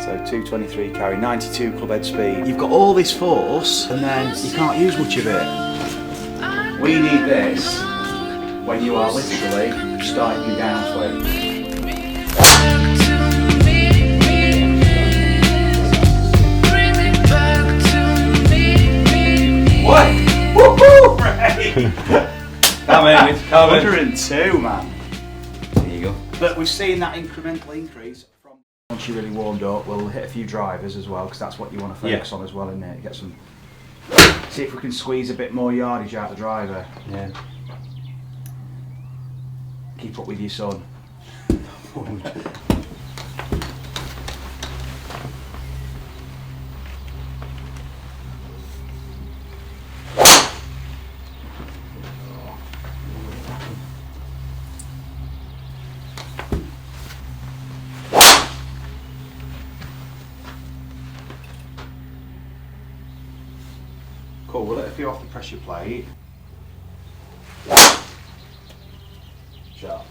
So 223 carry, 92 club head speed. You've got all this force and then you can't use much of it. We need this when you are literally starting your downswing. What? Woohoo! Right. Come in, it's coming. 102, man. There you go. But we've seen that incremental increase from once you're really warmed up. We'll hit a few drivers as well because that's what you want to focus on as well, isn't it? Get some. See if we can squeeze a bit more yardage out of the driver. Yeah. Keep up with your son. Cool, we'll let a few off the pressure plate. Sharp.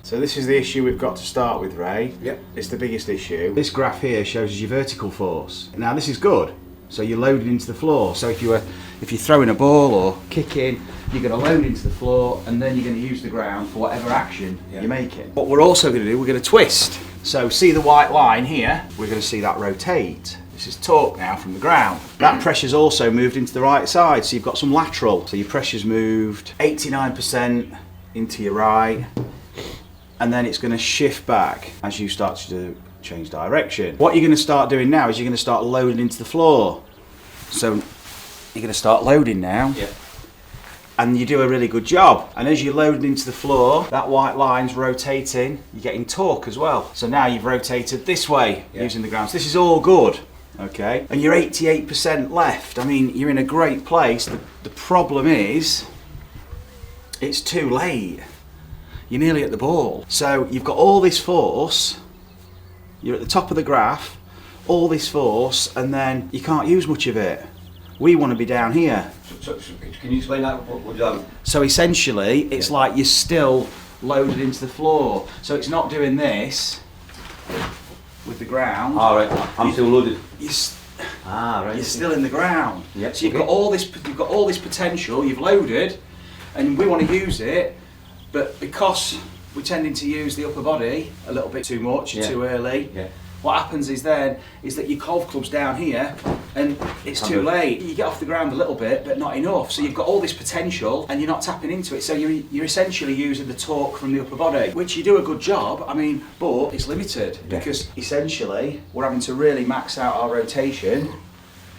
So this is the issue we've got to start with, Ray. Yep. It's the biggest issue. This graph here shows us your vertical force. Now this is good. So you're loading into the floor. So if you're throwing a ball or kicking, you're going to load into the floor and then you're going to use the ground for whatever action you're making. What we're also going to do, we're going to twist. So see the white line here? We're going to see that rotate. This is torque now from the ground. That pressure's also moved into the right side, so you've got some lateral. So your pressure's moved 89% into your right, and then it's going to shift back as you start to change direction. What you're going to start doing now is you're going to start loading into the floor. So you're going to start loading now. Yeah. And you do a really good job. And as you're loading into the floor, that white line's rotating, you're getting torque as well. So now you've rotated this way using the ground. So this is all good, okay? And you're 88% left. I mean, you're in a great place. The problem is, it's too late. You're nearly at the ball. So you've got all this force, you're at the top of the graph, all this force, and then you can't use much of it. We want to be down here. So can you explain that? What done? So essentially, it's like you're still loaded into the floor. So it's not doing this with the ground. All right, I'm still loaded. You're Right. You're still in the ground. Yep. So you've got all this. You've got all this potential. You've loaded, and we want to use it, but because we're tending to use the upper body a little bit too much, too early. Yeah. What happens is that your golf club's down here and it's too late. You get off the ground a little bit, but not enough. So you've got all this potential and you're not tapping into it. So you're essentially using the torque from the upper body, which you do a good job, I mean, but it's limited because essentially we're having to really max out our rotation,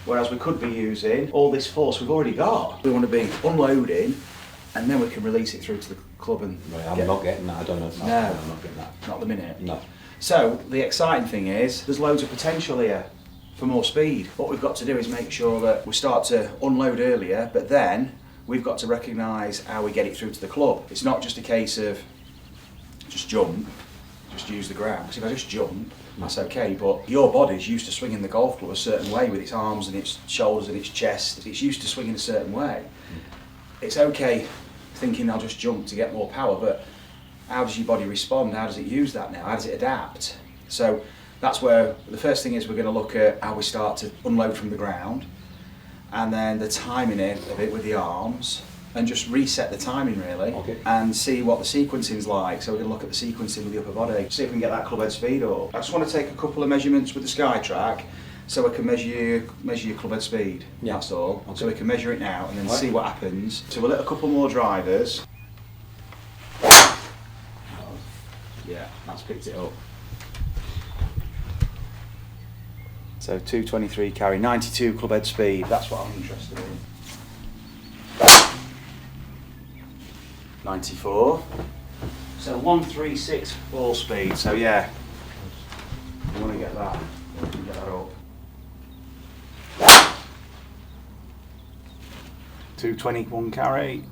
whereas we could be using all this force we've already got. We want to be unloading and then we can release it through to the club and I'm not getting that, I don't know. No, I'm not getting that. Not at the minute. No. So the exciting thing is there's loads of potential here for more speed. What we've got to do is make sure that we start to unload earlier, but then we've got to recognise how we get it through to the club. It's not just a case of just jump, just use the ground. Because if I just jump, that's okay, but your body's used to swinging the golf club a certain way with its arms and its shoulders and its chest. It's used to swinging a certain way. It's okay thinking I'll just jump to get more power, but how does your body respond? How does it use that now? How does it adapt? So that's where the first thing is we're going to look at how we start to unload from the ground, and then the timing of it with the arms, and just reset the timing really, and see what the sequencing's like. So we're going to look at the sequencing with the upper body, see if we can get that club head speed up. I just want to take a couple of measurements with the SkyTrack so we can measure your club head speed. Yeah. That's all. Okay. So we can measure it now and then see what happens. So we'll hit a couple more drivers. Yeah, that's picked it up. So 223 carry, 92 club head speed, that's what I'm interested in. 94. So 136 ball speed, so yeah. I want to get that. I want to get that up. 221 carry.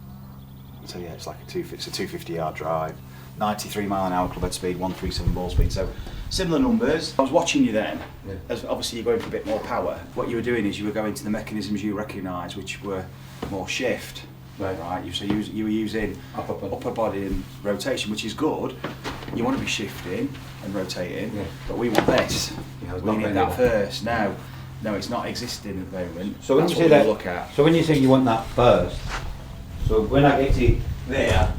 So yeah, it's like it's a 250 yard drive. 93 mile an hour club head speed, 137 ball speed. So similar numbers. I was watching you then, as obviously you're going for a bit more power. What you were doing is you were going to the mechanisms you recognise, which were more shift. Right. So you were using upper body and rotation, which is good, you want to be shifting and rotating, Yeah. but we want this. Yeah, it's We not need very that good. first. No, it's not existing at the moment. So when That's you what say we that, look at. so when you say you want that first, so when I get it there,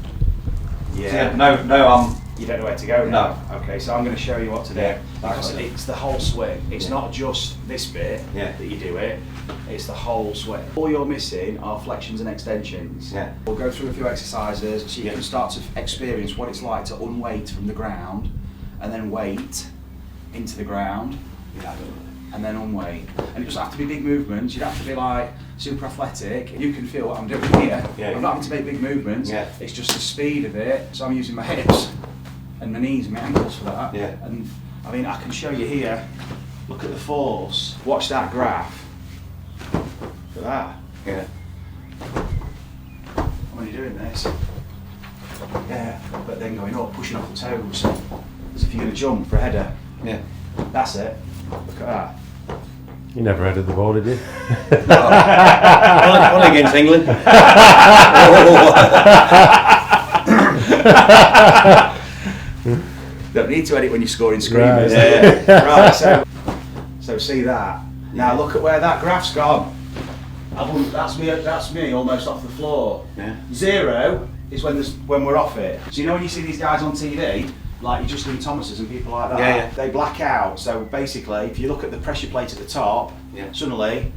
Yeah. see, now You don't know where to go now. Okay, so I'm going to show you what to do. Yeah, Because okay. it's the whole swing. It's Yeah. not just this bit Yeah. that you do it. It's the whole swing. All you're missing are flexions and extensions. Yeah. We'll go through a few exercises so you Yeah. can start to experience what it's like to unweight from the ground and then weight into the ground yeah, I don't know. and then unweight. And it doesn't have to be big movements. You don't have to be like super athletic. You can feel what I'm doing here. Yeah. I'm not having to make big movements. Yeah. It's just the speed of it. So I'm using my hips and my knees and my ankles for that. Yeah. And I mean, I can show you here. Look at the force. Watch that graph. Look at that. Yeah. When you're doing this, yeah, but then going up, pushing off the toes, as if you're going to jump for a header. Yeah. That's it. Look at that. You never headed the ball, did you? Only against England. Don't need to edit when you're scoring screamers. Right. Right, so see that. Now look at where that graph's gone. That's me almost off the floor. Yeah. 0 is when we're off it. So you know when you see these guys on TV, like your Justin Thomases and people like that, Yeah, yeah. they black out. So basically, if you look at the pressure plate at the top, Yeah. suddenly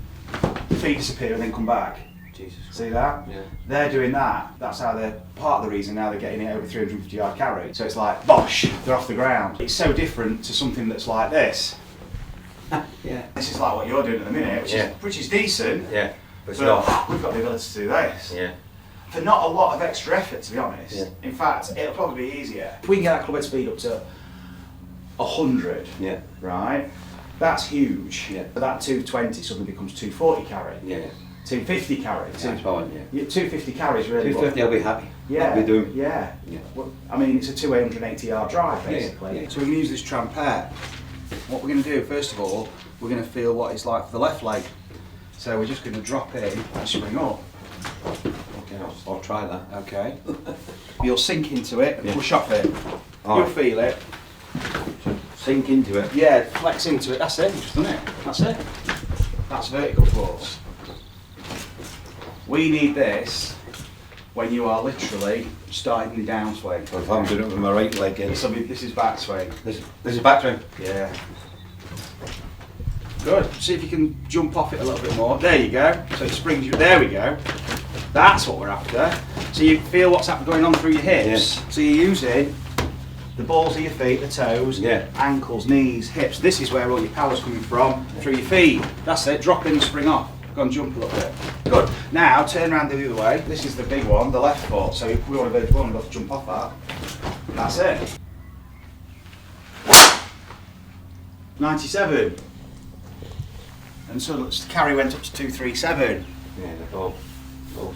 the feet disappear and then come back. Jesus. See that? Yeah. They're doing that. That's how they're part of the reason now they're getting it over 350 yard carry. So it's like, bosh, they're off the ground. It's so different to something that's like this. Yeah. This is like what you're doing at the minute, Yeah. which is decent. Yeah. But it's But not. we've got the ability to do this. Yeah. For not a lot of extra effort, to be honest. Yeah. In fact, it'll probably be easier. If we can get that club head speed up to 100, Yeah. right, that's huge. Yeah. But that 220 suddenly becomes 240 carry, Yeah. 250 carry. That's fine, yeah. 250 carry is really 250, I'll be happy. Yeah, I'll be doing. yeah. Yeah. Well, I mean, it's a 280 yard drive, Yeah, basically. yeah. So we're going to use this trampette. What we're going to do, first of all, we're going to feel what it's like for the left leg. So we're just going to drop in and spring up. Okay, I'll try that. Okay. You'll sink into it and Yeah. push off it. All You'll right. feel it. Sink into it. Yeah, flex into it. That's it. You've just done it. That's it. That's vertical force. We need this when you are literally starting the downswing. So if I'm doing it with my right leg in. This is back swing. This is back swing. Yeah. Good. See if you can jump off it a little bit more. There you go. So it springs you. There we go. That's what we're after. So you feel what's going on through your hips. Yeah. So you're using the balls of your feet, the toes, Yeah. ankles, knees, hips. This is where all your power's coming from, through your feet. That's it. Drop in and spring off. Go and jump a little bit. Good. Now turn around the other way. This is the big one, the left foot. So if we want to go one, we've got to jump off that. That's it. 97. And so the carry went up to 237. Yeah, the ball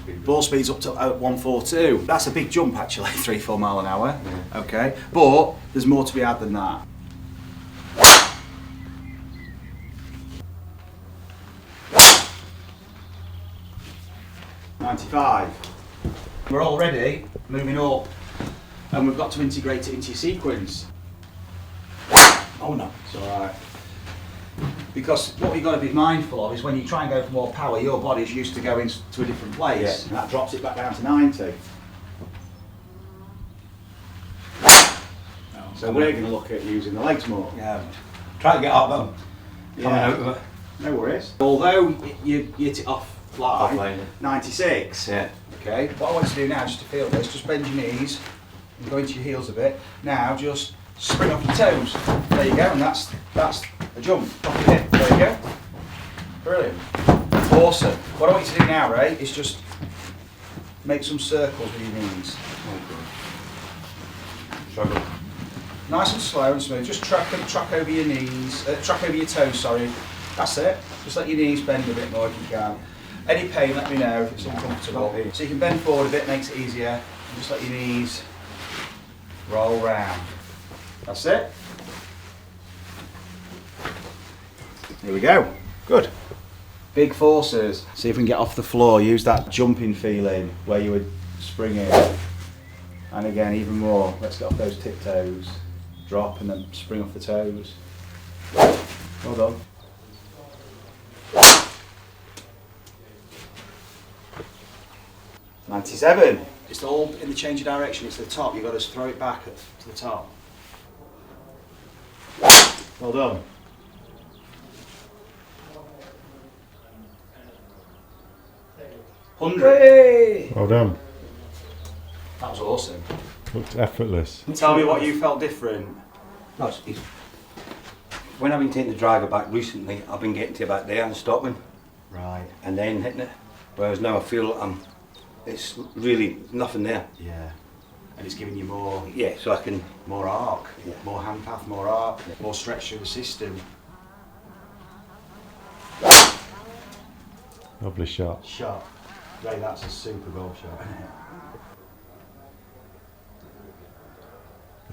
speed. Ball speed's up to 142. That's a big jump actually, 3-4 mile an hour. Yeah. Okay, but there's more to be had than that. $95. We're already moving up, and we've got to integrate it into your sequence. Oh no, it's all right. Because what you've got to be mindful of is when you try and go for more power, your body's used to going to a different place. Yeah. And that drops it back down to 90. So we're going to look at using the legs more. Yeah. Try to get up them. Coming Yeah. out of it. No worries. Although you hit it off line, Offline. 96. Yeah. Okay, what I want you to do now, just to feel this, just bend your knees and go into your heels a bit. Now just spring off your toes. There you go, and that's a jump off your hip. There you go. Brilliant. Awesome. What I want you to do now, Ray, is just make some circles with your knees. Struggle. Nice and slow and smooth. Just track over your knees, track over your toes, sorry. That's it. Just let your knees bend a bit more if you can. Any pain, let me know if it's uncomfortable. So you can bend forward a bit, makes it easier. And just let your knees roll round. That's it. Here we go. Good. Big forces. See if we can get off the floor. Use that jumping feeling where you would spring in. And again, even more. Let's get off those tiptoes. Drop and then spring off the toes. Well done. $97. It's all in the change of direction. It's the top. You've got to throw it back to the top. Well done. $100. Well done. That was awesome. Looked effortless. Tell me what you felt different. No, when I've been taking the driver back recently, I've been getting to about there and stopping, Right. and then hitting it. Whereas now I feel it's really nothing there. Yeah. And it's giving you more, Yeah, so I can. more arc, Yeah. more hand path, more arc, more stretch through the system. Lovely shot. Shot. Ray, that's a super goal shot, isn't it?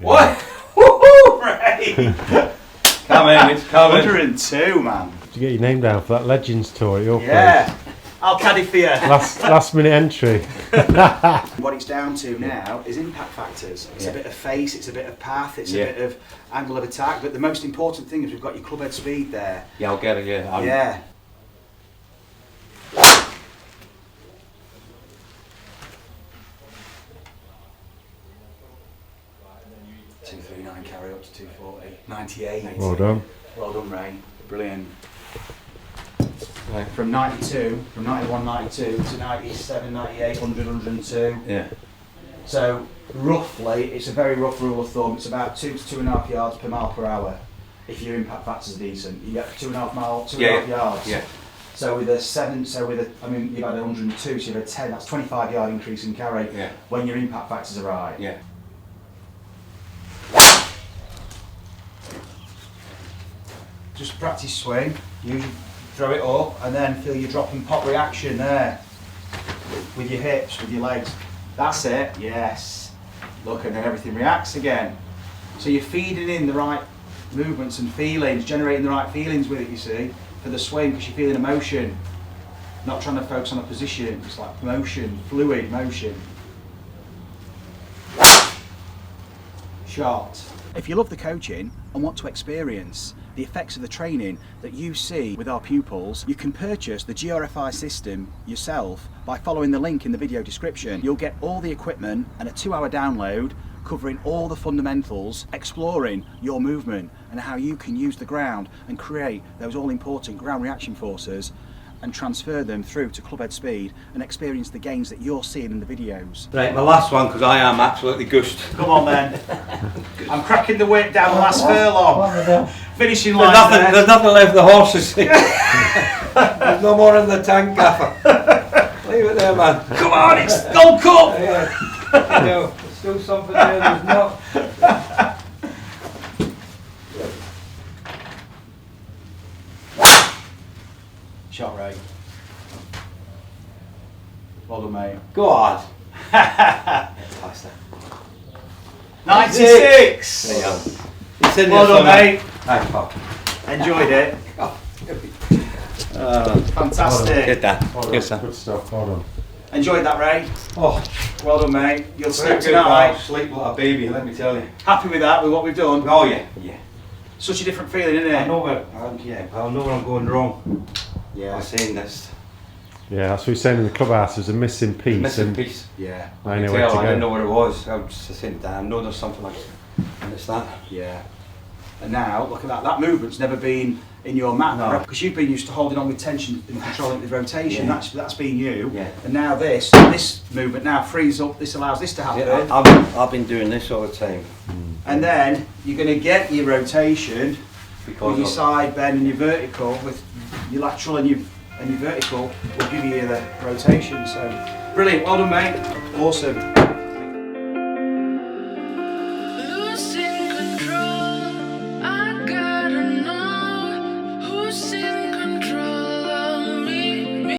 Yeah. What? Woohoo, Ray! Coming, it's coming. 102, man. Did you get your name down for that Legends tour at your Yeah. place? I'll caddy for you. Last minute entry. What it's down to now is impact factors. It's Yeah. a bit of face, it's a bit of path, it's Yeah. a bit of angle of attack, but the most important thing is we've got your club head speed there. Yeah, I'll get it. Yeah. Yeah. .239 carry up to 240. 98. Well done. Well done, Ray. Brilliant. Right. From 92, from 91, 92 to 97, 98, 100, 102. Yeah. So roughly, it's a very rough rule of thumb. It's about 2 to 2.5 yards per mile per hour. If your impact factors are decent, you get 2.5 miles, 2.5 yards. Yeah. So with I mean, you've had 102, so you've had 10. That's 25 yard increase in carry. Yeah. When your impact factors are right. Yeah. Just practice swing. Usually throw it up, and then feel your drop and pop reaction there. With your hips, with your legs. That's it. Yes. Look, and then everything reacts again. So you're feeding in the right movements and feelings, generating the right feelings with it, you see, for the swing, because you're feeling emotion. Not trying to focus on a position, it's like motion, fluid motion. Shot. If you love the coaching and want to experience the effects of the training that you see with our pupils, you can purchase the GRFI system yourself by following the link in the video description. You'll get all the equipment and a 2-hour download covering all the fundamentals, exploring your movement and how you can use the ground and create those all-important ground reaction forces and transfer them through to club head speed and experience the gains that you're seeing in the videos. Right, my last one, because I am absolutely gushed. Come on then. I'm cracking the whip down the last furlong. Finishing line There's nothing left of the horses. There's no more in the tank, Gaffer. Leave it there, man. Come on, it's Gold Cup! Yeah. No, there's still something there, there's not. Shot, Ray. Well done, mate. Go on. Faster. 96! There you go. It's in Well there done, somewhere. mate. Thanks, Pop. Enjoyed it. Fantastic. Good, Dan. Well done. Good, son. Good stuff. Well done. Enjoyed that, Ray. Oh, Well done, mate. You'll very sleep good, I'll tonight. sleep like a baby, let me tell you. Happy with that, with what we've done? Oh, yeah. Yeah. Such a different feeling, isn't it? I know where, I know where I'm going wrong Yeah. by saying this. Yeah, that's what we're saying in the clubhouse. There's a missing piece. Missing and piece. Yeah. I I know where to didn't go. know what it was. I was just saying, Dan, I know there's something like it. And it's that. Yeah. And now, look at that. That movement's never been in your mat, No. because you've been used to holding on with tension and controlling with rotation. Yeah. That's been you. Yeah. And now this movement now frees up. This allows this to happen. Yeah, I've been doing this all the time. And then you're going to get your rotation Because with your of- side bend and your vertical, with your lateral and your vertical will give you the rotation. So brilliant. Well done, mate. Awesome.